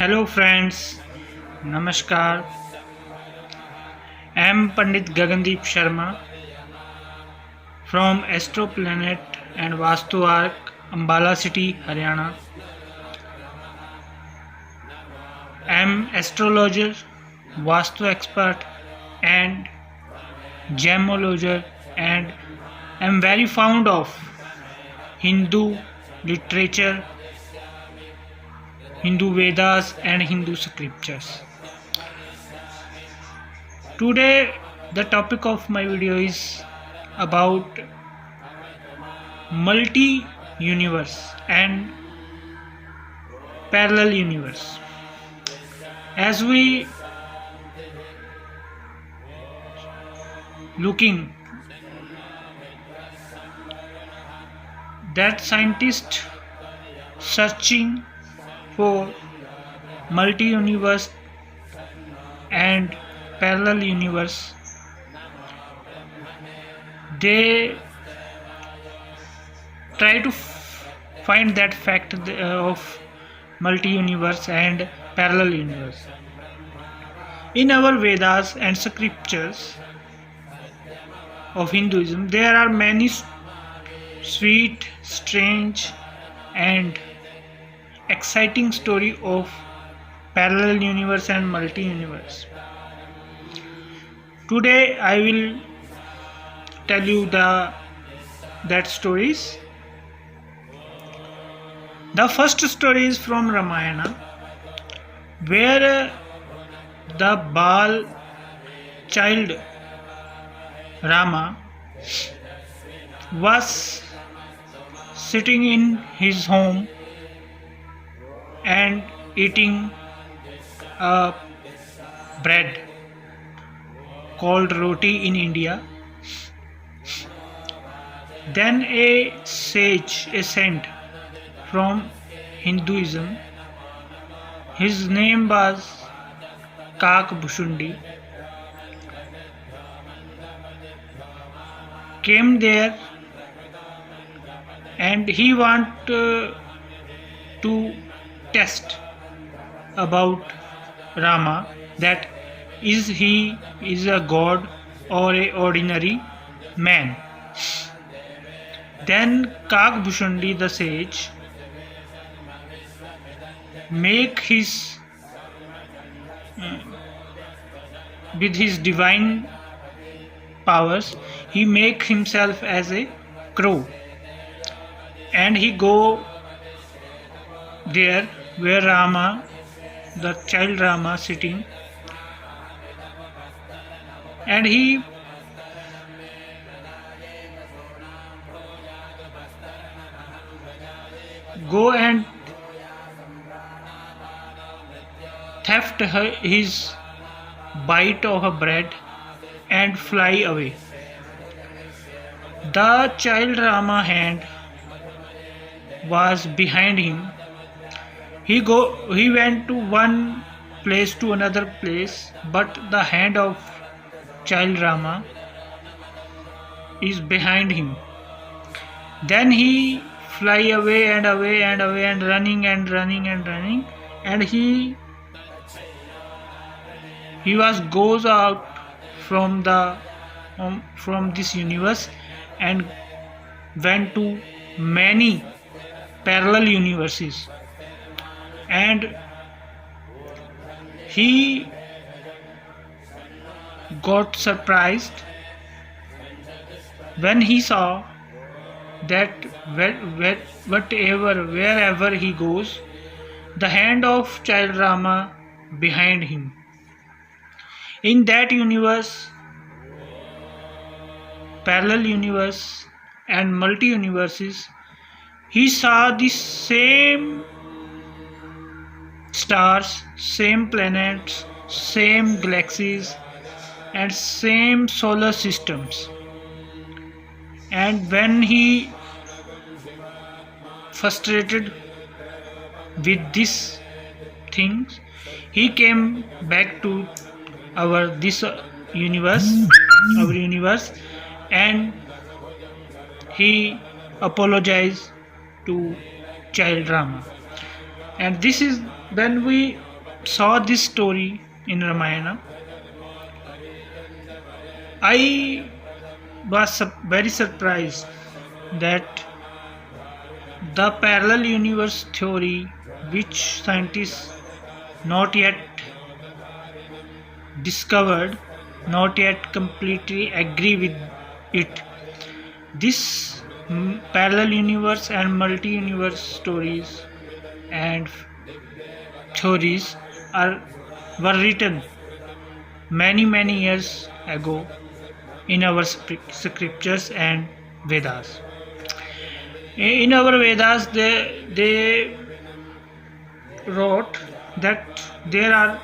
Hello friends, Namaskar. I am Pandit Gagandeep Sharma from Astro Planet and Vastu Arc, Ambala City, Haryana. I am astrologer, Vastu expert and gemologer, and I am very fond of Hindu literature, Hindu Vedas and Hindu scriptures. Today the topic of my video is about multi-universe and parallel universe. As we looking that scientists searching for multi-universe and parallel universe, they try to find that fact of multi-universe and parallel universe. In our Vedas and scriptures of Hinduism, there are many sweet, strange and exciting story of parallel universe and multi-universe. Today I will tell you that stories. The first story is from Ramayana, where the Bal child Rama was sitting in his home and eating a bread called roti in India. Then a sage, a saint from Hinduism, his name was Kakbhushundi, came there and he wanted to test about Rama, that he is a god or a ordinary man. Then Kakbhushundi the sage make his with his divine powers, he make himself as a crow and he go there where Rama, the child Rama, sitting, and he go and theft his bite of a bread and fly away. The child Rama hand was behind him. He went to one place to another place, but the hand of child Rama is behind him. Then he fly away and away and away and running and running and running, and he goes out from this universe and went to many parallel universes, and he got surprised when he saw that wherever he goes, the hand of child Rama behind him. In that universe, parallel universe and multi-universes, he saw the same stars, same planets, same galaxies and same solar systems. And when he frustrated with these things, he came back to our universe, and he apologized to child Rama. And this is when we saw this story in Ramayana, I was very surprised that the parallel universe theory, which scientists not yet discovered, not yet completely agree with it. This parallel universe and multi-universe stories and theories were written many years ago in our scriptures and Vedas. In our Vedas, they wrote that there are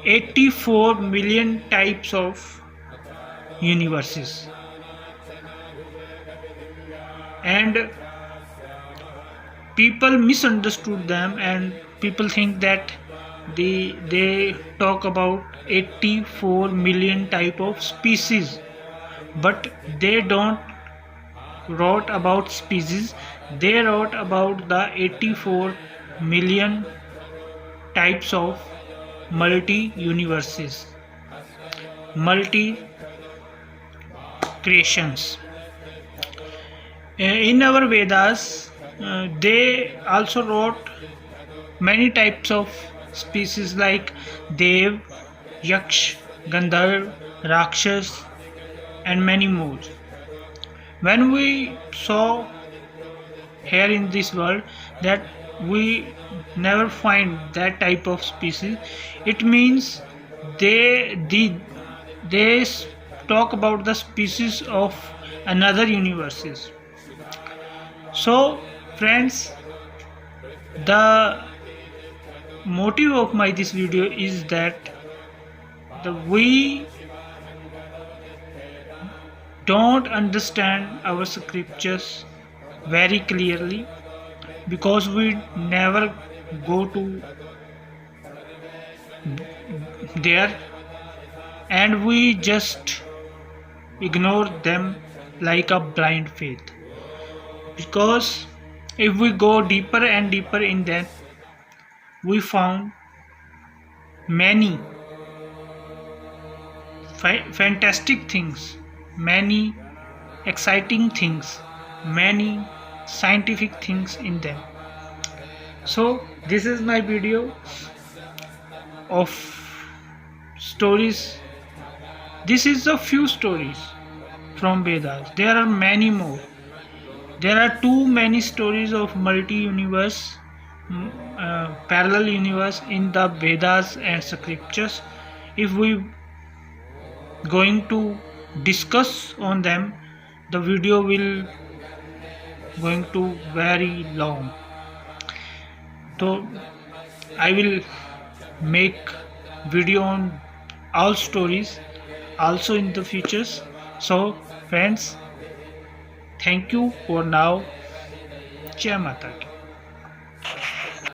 84 million types of universes, and people misunderstood them, and people think that they talk about 84 million type of species, but they don't wrote about species, they wrote about the 84 million types of multi-universes, multi-creations. In our Vedas, they also wrote many types of species like Dev, Yaksh, Gandharv, Rakshas, and many more. When we saw here in this world that we never find that type of species, it means they talk about the species of another universes. So friends, the motive of my this video is that we don't understand our scriptures very clearly because we never go to there, and we just ignore them like a blind faith. Because if we go deeper and deeper in that, we found many fantastic things, many exciting things, many scientific things in them. So this is my video of stories. This is a few stories from Vedas. There are many more. There are too many stories of multi-universe, parallel universe in the Vedas and scriptures. If we going to discuss on them, the video will going to very long. So I will make video on all stories also in the futures. So friends, thank you for now. Jai Mata Ki.